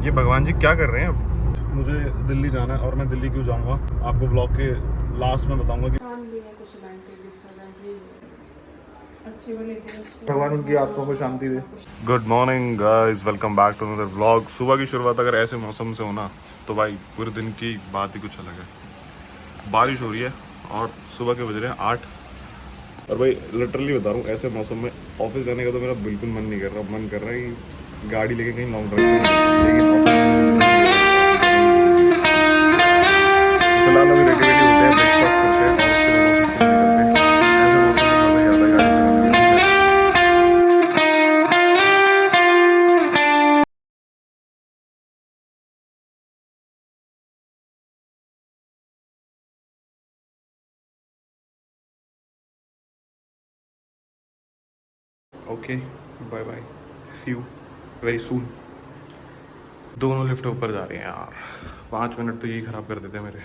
ये भगवान जी क्या कर रहे हैं अब? मुझे दिल्ली जाना है और मैं दिल्ली क्यों जाऊंगा आपको ब्लॉग के लास्ट में बताऊंगा कि भगवान उनकी आत्मा को शांति दे। Good morning guys, welcome back to another vlog. सुबह की शुरुआत अगर ऐसे मौसम से होना तो भाई पूरे दिन की बात ही कुछ अलग है। बारिश हो रही है और सुबह के बज रहे हैं 8 और भाई लिटरली बता रहा हूँ ऐसे मौसम में ऑफिस जाने का तो मेरा बिल्कुल मन नहीं कर रहा। मन कर रहा है कि गाड़ी लेके कहीं लॉन्ग ड्राइव पर, लेकिन फिलहाल अभी रेडी वेडी होते हैं, ब्रेकफास्ट करते हैं और उसके बाद ऑफिस के लिए निकलते हैं। ऐसे मौसम में मज़ा ही आता है गाड़ी चलाने में। Okay, bye bye, see you very soon. दोनों लिफ्ट ऊपर जा रहे हैं यार। 5 मिनट तो यही ख़राब कर देते हैं मेरे।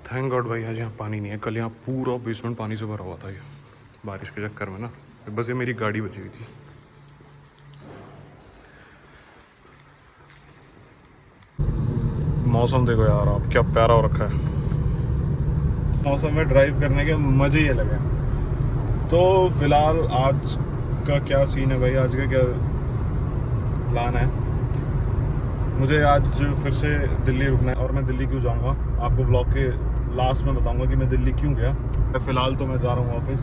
थैंक गॉड भाई आज यहाँ पानी नहीं है। कल यहाँ पूरा बेसमेंट पानी से भरा हुआ था ये बारिश के चक्कर में ना। बस ये मेरी गाड़ी बची हुई थी। मौसम देखो यार आप, क्या प्यारा हो रखा है। मौसम में ड्राइव करने के मज़े ही अलग है। तो फिलहाल आज का क्या सीन है भाई, आज का क्या प्लान है? मुझे आज फिर से दिल्ली रुकना है और मैं दिल्ली क्यों जाऊंगा आपको ब्लॉग के लास्ट में बताऊंगा कि मैं दिल्ली क्यों गया। फ़िलहाल तो मैं जा रहा हूँ ऑफिस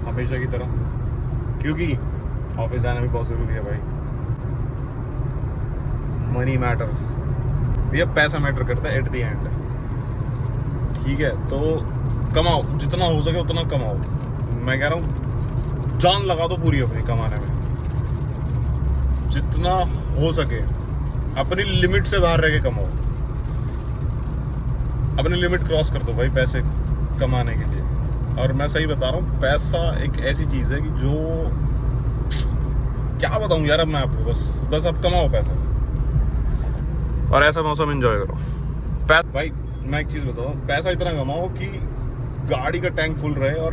हमेशा की तरह, क्योंकि ऑफिस जाना भी बहुत ज़रूरी है भाई। मनी मैटर्स, ये पैसा मैटर करता है एट द एंड। ठीक है, तो कमाओ जितना हो सके उतना कमाओ। मैं कह रहा हूँ जान लगा दो पूरी अपनी कमाने में, जितना हो सके अपनी लिमिट से बाहर रह के कमाओ। अपनी लिमिट क्रॉस कर दो भाई पैसे कमाने के लिए। और मैं सही बता रहा हूँ, पैसा एक ऐसी चीज़ है कि जो क्या बताऊँ यार अब मैं आपको। बस अब कमाओ पैसा और ऐसा मौसम एंजॉय करो। भाई मैं एक चीज़ बताता हूँ, पैसा इतना कमाओ कि गाड़ी का टैंक फुल रहे और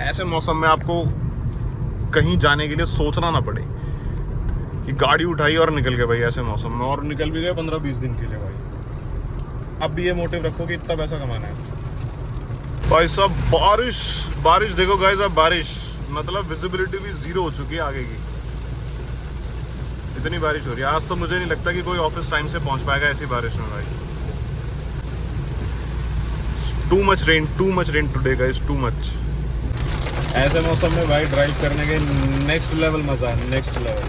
ऐसे मौसम में आपको कहीं जाने के लिए सोचना ना पड़े कि गाड़ी उठाई और निकल गए भाई ऐसे मौसम में। और निकल भी गए 15-20 दिन के लिए भाई। अब भी ये मोटिव रखो कि इतना पैसा कमाना है भाई साहब। बारिश देखो गाइस, अब बारिश मतलब विजिबिलिटी भी 0 हो चुकी है आगे की। इतनी बारिश हो रही है आज तो मुझे नहीं लगता कि कोई ऑफिस टाइम से पहुंच पाएगा ऐसी बारिश में भाई। Too much rain today guys, too much. ऐसे मौसम में भाई ड्राइव करने के नेक्स्ट लेवल मजा है, नेक्स्ट लेवल।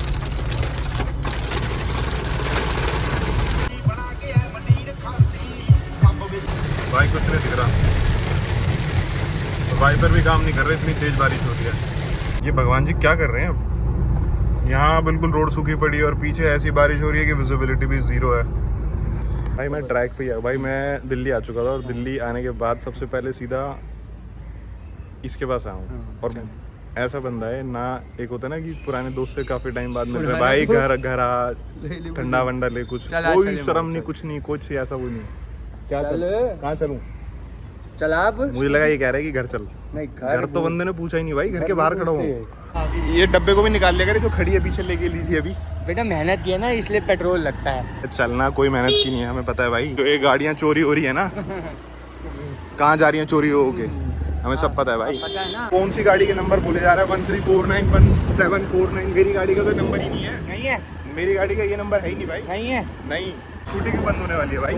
भाई कुछ नहीं दिख रहा, वाइपर भी काम नहीं कर रहे, इतनी तेज बारिश हो रही है। ये भगवान जी क्या कर रहे हैं अब? यहाँ बिल्कुल रोड सूखी पड़ी है और पीछे ऐसी बारिश हो रही है कि विजिबिलिटी भी 0 है भाई। मैं ट्रैक पे ही आ भाई, मैं दिल्ली आ चुका था और दिल्ली आने के बाद सबसे पहले सीधा इसके पास आया हूँ। और ऐसा बंदा है ना, एक होता है ना कि पुराने दोस्त से काफी टाइम बाद मिल रहे हैं भाई, घर आ ठंडा वंडा ले, कुछ कोई शर्म नहीं, कुछ नहीं, कुछ ऐसा वो नहीं। क्या चल, कहाँ चलूँ? चल आप। मुझे लगा ये कह रहा है कि घर चल। नहीं, घर तो बंदे ने पूछा ही नहीं भाई, घर के बाहर खड़ा हूँ। ये डब्बे को भी निकाल लिया करे जो खड़ी है पीछे लेके ली थी अभी। बेटा मेहनत की है ना, इसलिए पेट्रोल लगता है। चलना कोई मेहनत की नहीं है, हमें पता है भाई। तो ये गाड़ियाँ चोरी हो रही है ना, कहाँ जा रही हैं चोरी हो के, हमें सब पता है भाई। पता है ना। कौन सी गाड़ी के नंबर बोले जा रहा है? 1349 1749। मेरी गाड़ी का तो नंबर ही नहीं है। नहीं है, मेरी गाड़ी का ये नंबर है ही नहीं भाई। नहीं है। नहीं, स्कूटी क्यों बंद होने वाली है भाई?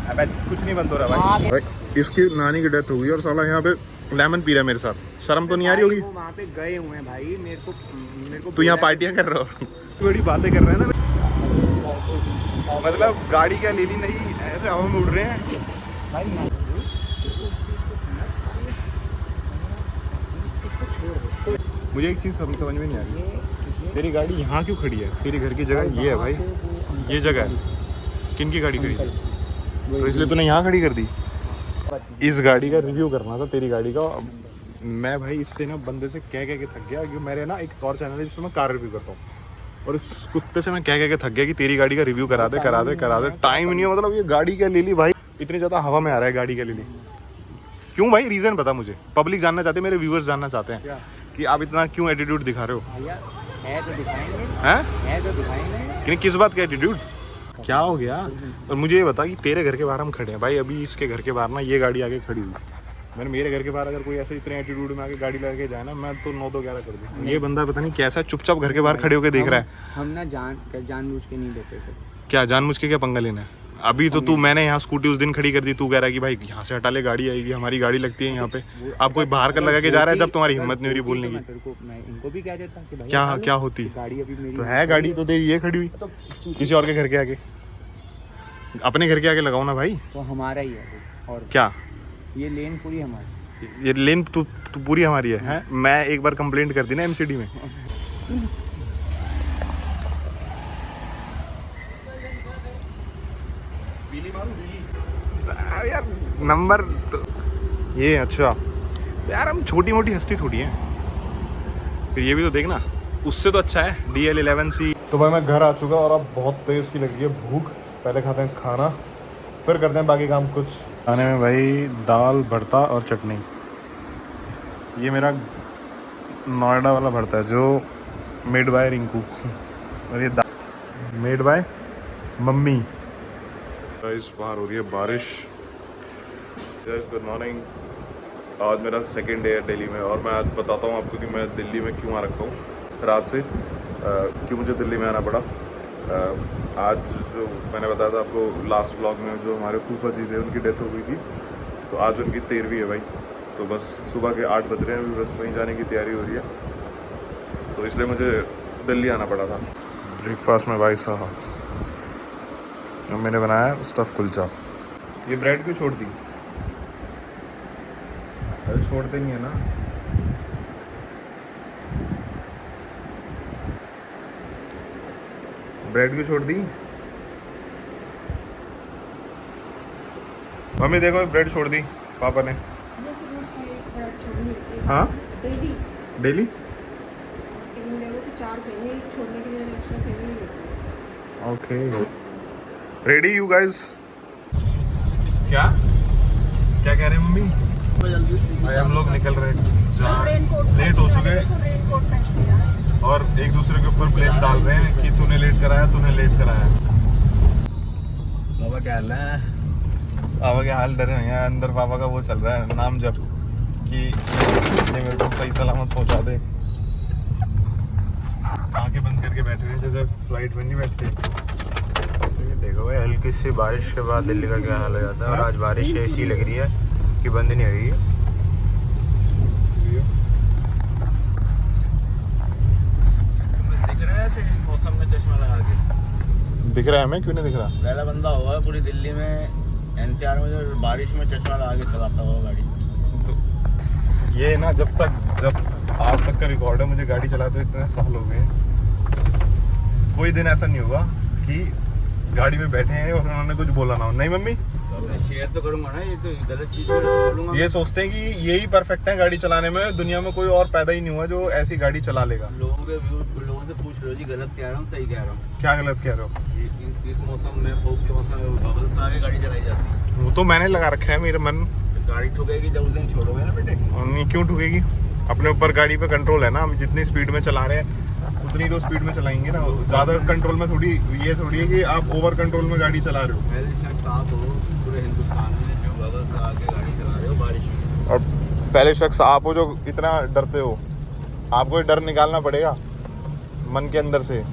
अबे कुछ नहीं बंद हो रहा भाई। इसकी नानी की डेथ हो गई और साला यहाँ पे लेमन पी रहा है मेरे साथ। शर्म तो नहीं आ रही होगी? वहाँ पे गए हुए हैं भाई, मेरे को तू यहाँ पार्टियाँ कर रहा हो? बड़ी बातें कर रहे हैं ना, मतलब गाड़ी क्या ले ली नहीं, ऐसे हवा में उड़ रहे हैं भाई। मुझे एक चीज़ समझ में नहीं आ रही, तेरी गाड़ी यहाँ क्यों खड़ी है? तेरी घर की जगह ये है भाई, ये जगह है। किन की गाड़ी खड़ी है? तो इसलिए तूने यहाँ खड़ी कर दी। इस गाड़ी का रिव्यू करना था, तेरी गाड़ी का। मैं भाई इससे ना बंदे से कह के थक गया कि मेरे ना एक और चैनल है जिसमें मैं कार रिव्यू करता हूँ, और इस कुत्ते से मैं कह के थक गया कि तेरी गाड़ी का रिव्यू करा दे। टाइम नहीं है, मतलब ये गाड़ी क्या ले ली भाई, इतनी ज़्यादा हवा में आ रहा है गाड़ी क्या ले ली। क्यों भाई, रीज़न बता मुझे। पब्लिक जानना चाहते हैं, मेरे व्यूअर्स जानना चाहते हैं कि आप इतना क्यों एटीट्यूड दिखा रहे हो। है तो दिखाएंगे, हैं? है तो दिखाएंगे। किस बात का एटीट्यूड? क्या हो गया? और मुझे ये बता कि तेरे घर के बाहर हम खड़े हैं भाई, अभी इसके घर के बाहर ना ये गाड़ी आगे खड़ी हुई। मैंने मेरे घर के बाहर अगर कोई ऐसे इतने एटीट्यूड में आके गाड़ी लगा जाए ना, मैं तो 9-2-11 कर दूँ। ये बंदा पता नहीं कैसा चुपचाप घर के बाहर खड़े होकर देख रहा है। हम ना जानबूझ के नहीं देते थे। क्या जानबूझ के क्या पंगा लेना है? अभी तो तू, मैंने यहाँ स्कूटी उस दिन खड़ी कर दी, तू कह रहा है कि भाई यहाँ से हटा ले, गाड़ी आएगी, हमारी गाड़ी लगती है यहाँ पे। आप कोई बाहर का लगा के जा रहा है जब तुम्हारी हिम्मत नहीं हो रही बोलने की। मैं इनको भी कह देता कि भाई क्या होती गाड़ी अभी मेरी तो है, गाड़ी तो दे ये खड़ी हुई तो किसी और के घर के आगे। अपने घर के आगे लगाओ ना भाई। तो हमारा ही है और क्या ये लेन पूरी हमारी, ये लेन तो पूरी हमारी है, हैं? मैं एक बार कंप्लेंट कर दी ना एमसीडी में। यार नंबर तो ये अच्छा तो यार, हम छोटी मोटी हस्ती थोड़ी है। फिर ये भी तो देखना, उससे तो अच्छा है DL11C। तो भाई मैं घर आ चुका और अब बहुत तेज़ की लगी है भूख। पहले खाते हैं खाना, फिर करते हैं बाकी काम। कुछ खाने में भाई दाल, भरता और चटनी। ये मेरा नोएडा वाला भरता है जो मेड बाय रिंकू, और ये दाल मेड बाय मम्मी। गाइस बाहर हो रही है बारिश। Good morning. आज मेरा सेकंड डे है दिल्ली में, और मैं आज बताता हूँ आपको कि मैं दिल्ली में क्यों आ रखा हूँ रात से, क्यों मुझे दिल्ली में आना पड़ा। आज जो मैंने बताया था आपको लास्ट ब्लॉग में, जो हमारे फूफा जी थे उनकी डेथ हो गई थी, तो आज उनकी 13वीं है भाई। तो बस सुबह के 8 बज रहे हैं, बस वहीं जाने की तैयारी हो रही है, तो इसलिए मुझे दिल्ली आना पड़ा था। ब्रेकफास्ट में भाई साहब मैंने बनाया स्टफ़ कुलचा। ये ब्रेड क्यों छोड़ दी? अरे छोड़ते नहीं है ना। ब्रेड क्यों छोड़ दी? मम्मी देखो ब्रेड छोड़ दी पापा ने। हाँ daily okay ready you guys. क्या क्या कह रहे हैं मम्मी? भाई हम लोग निकल रहे हैं, लेट हो चुके और एक दूसरे के ऊपर ब्लेम डाल रहे हैं कि तूने लेट कराया, तूने लेट कराया। पापा क्या हाल है? पापा के हाल डरे हैं अंदर। पापा का वो चल रहा है नाम जब कि ये मेरे को सही सलामत पहुंचा दे। आंखें बंद करके बैठे हैं जैसे फ्लाइट में नहीं बैठते। देखो भाई, हल्की सी बारिश के बाद दिल्ली का क्या हाल हो जाता है। और आज बारिश ऐसी लग रही है कि बंद नहीं हो रही है। दिख रहा है मौसम में चश्मा लगा के? दिख रहा है हमें, क्यों नहीं दिख रहा? पहला बंदा हुआ है पूरी दिल्ली में NCR में जो बारिश में चश्मा लगा के चलाता हुआ गाड़ी। तो ये ना जब आज तक का रिकॉर्ड है, मुझे गाड़ी चलाते इतने साल हो गए, कोई दिन ऐसा नहीं होगा कि गाड़ी में बैठे हैं और उन्होंने कुछ बोला ना हो। नहीं मम्मी? मैं शेयर तो करूंगा ना, ये तो गलत चीज तो बोलूंगा। ये सोचते हैं कि यही परफेक्ट है गाड़ी चलाने में, दुनिया में कोई और पैदा ही नहीं हुआ जो ऐसी गाड़ी चला लेगा। लोगों के व्यूज, लोगों से पूछ रहे हो जी गलत कह रहा हूँ सही कह रहा हूँ? क्या गलत कह रहे हो? इस मौसम में, फोक के मौसम में बबल्स लगा के गाड़ी चलाई जाती है। वो तो मैंने लगा रखा है मेरे मन। गाड़ी ठुकेगी जब उस दिन छोड़ोगे ना बेटे। नहीं क्यों ठुकेगी? अपने ऊपर गाड़ी पे कंट्रोल है ना, हम जितनी स्पीड में चला रहे हैं उतनी तो स्पीड में चलाएंगे ना। ज़्यादा कंट्रोल में थोड़ी, ये थोड़ी है कि आप ओवर कंट्रोल में गाड़ी चला रहे हो। पहले शख्स आप हो पूरे हिंदुस्तान में जो बबल्स लगा के गाड़ी चला रहे हो बारिश में। और पहले शख्स आप हो जो इतना डरते हो। आपको डर निकालना पड़ेगा मन के अंदर से।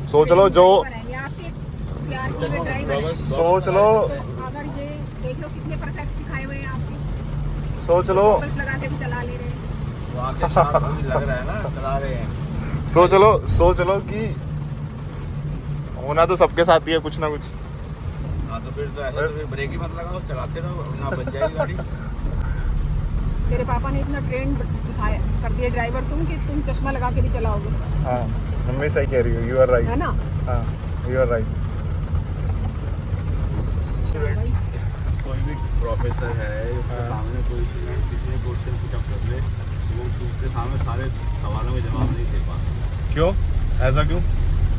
सोच लो जो सोच लो, अगर ये देख लो कितने परफेक्ट सिखाए हुए हैं आपके, सोच लो, बस लगा के भी चला ले रहे हैं। वहाँ के शाम को भी लग रहा है ना चला रहे हैं। सोच लो कि होना तो सबके साथ ही है कुछ ना कुछ। हाँ तो फिर तो ऐसा तो फिर ब्रेक ही मत लगाओ, चलाते रहो ना, बच जाएगी गाड़ी। तेरे पापा ने इतना ट्रेन सिखाया कर दिया ड्राइवर तुम कि तुम चश्मा लगा के भी चलाओगे। हाँ मम्मी सही कह रही हो, यू आर राइट। है ना? हाँ यू आर राइट। कोई भी प्रोफेसर है उसके सामने कोई स्टूडेंट कितने क्वेश्चन पुट अप कर ले, वो उसके सामने सारे सवालों के जवाब नहीं दे पाता। क्यों ऐसा क्यों?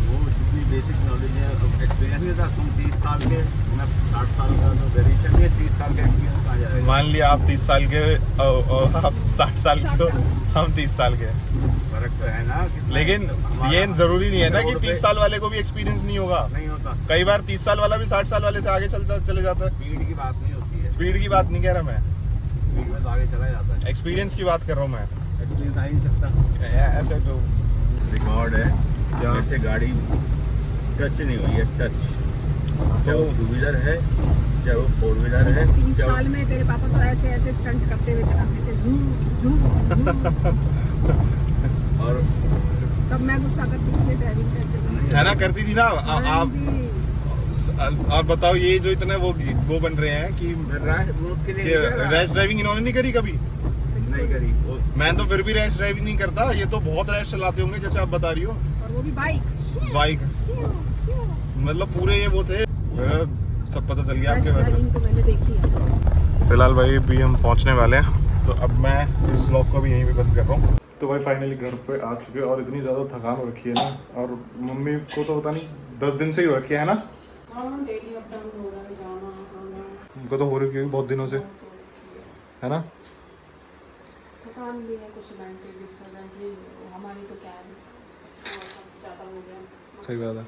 वो जितनी बेसिक नॉलेज है, एक्सपीरियंस नहीं था। तुम 30 साल के, मैं 60 साल का, तो वेरिएशन नहीं है 30 साल का एक्सपीरियंस आ जाएगा। मान लिया आप 30 साल के, आप 60 साल के हो, हम 30 साल के। फर्क तो है ना कितना। लेकिन हमारा- ये जरूरी नहीं है ना कि रोड पे 30 साल वाले को भी एक्सपीरियंस नहीं होगा। नहीं होता। कई बार 30 साल वाला भी 60 साल वाले से आगे चले जाता है। स्पीड की बात नहीं होती है, स्पीड की बात नहीं कह रहा मैं, स्पीड में तो आगे चला जाता है। एक्सपीरियंस की बात कर रहा हूँ मैं। एक्सपीरियंस आ ही नहीं सकता। ऐसे तो रिकॉर्ड है क्या से गाड़ी टच नहीं हुई है, टच। चाहे वो टू व्हीलर है, चाहे वो फोर व्हीलर है, 30 चाहे साल में तेरे पापा तो ऐसे ऐसे स्टंट करते हुए चलाते थे, जूम जूम जूम। और तब मैं गुस्सा करती थी ड्राइविंग करते है ना, करती थी ना। आप बताओ, ये जो इतने वो बन रहे हैं कि उसके लिए नहीं कर रहा। रैश ड्राइविंग इन्होंने नहीं करी कभी। नहीं करी वो। मैं तो फिर भी रैश ड्राइविंग नहीं करता। ये तो बहुत रैश चलाते होंगे जैसे आप बता रही हो। और वो भी बाइक। मतलब पूरे ये वो थे। सब पता चल गया आपके बारे में। ड्राइविंग तो मैंने देखी है। फिलहाल भाई भी हम पहुंचने वाले हैं, तो अब मैं इस व्लॉग को भी यहीं पे बंद कर रहा हूँ। तो भाई फाइनली घर पे आ चुके हैं और इतनी ज़्यादा थकान हो रखी है ना, और मम्मी को तो पता नहीं 10 दिन से ही हो रखी है ना। डेली अप डाउन हो रहा है, जाना आना। उनको तो हो रही है बहुत दिनों से, है ना। थकान भी है, कुछ मेंटल डिस्टर्बेंस भी है। हमारी तो क्या है, ज़्यादा हो गया। सही बात है।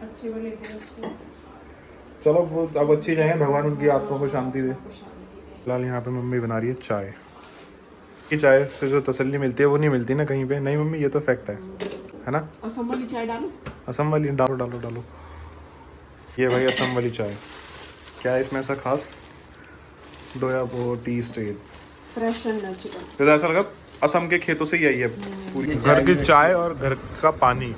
अच्छे वाले दिन से चलो वो अब अच्छी जाएंगे, भगवान उनकी आत्मा को शांति दे। फिलहाल यहाँ पे मम्मी बना रही है चाय। की चाय से जो तसल्ली मिलती है वो नहीं मिलती ना कहीं पे। नहीं मम्मी, ये तो फैक्ट है ना। असम वाली चाय डालो। असम वाली डालो डालो डालो। ये भाई असम वाली चाय। क्या है इसमें ऐसा खास? डोया वो T state fresh and natural. तो ऐसा लगा असम के खेतों से ही आई है पूरी। घर की चाय और घर का पानी।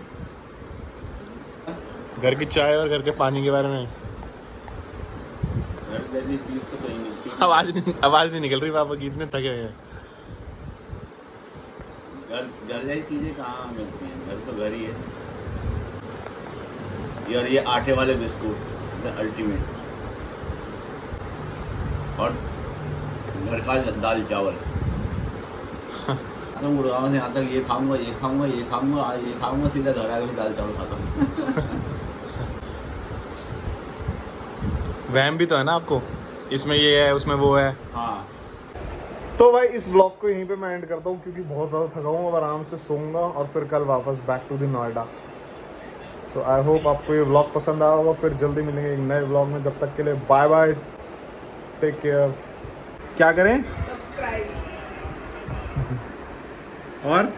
घर की चाय और घर के पानी के बारे में घर जैसी चीज तो कहीं मिलती आवाज नहीं निकल रही पापा की, इतने थके हुए हैं। घर घर जैसी चीजें कहाँ मिलती हैं? घर तो घर ही है। और ये आटे वाले बिस्कुट अल्टीमेट, और घर का दाल चावल। तो गुड़गांव से यहाँ तक ये खाऊंगा ये खाऊंगा ये खाऊंगा आज ये खाऊंगा, सीधा घर आके भी दाल चावल खाता हूँ। वहम भी तो है ना आपको, इसमें ये है उसमें वो है। हाँ, तो भाई इस ब्लॉग को यहीं पे मैं एंड करता हूँ, क्योंकि बहुत ज़्यादा थका हूँ। अब आराम से सोऊंगा और फिर कल वापस बैक टू द नोएडा। तो आई होप आपको ये ब्लॉग पसंद आया होगा। फिर जल्दी मिलेंगे एक नए ब्लॉग में। जब तक के लिए बाय बाय, टेक केयर। क्या करें सब्सक्राइब और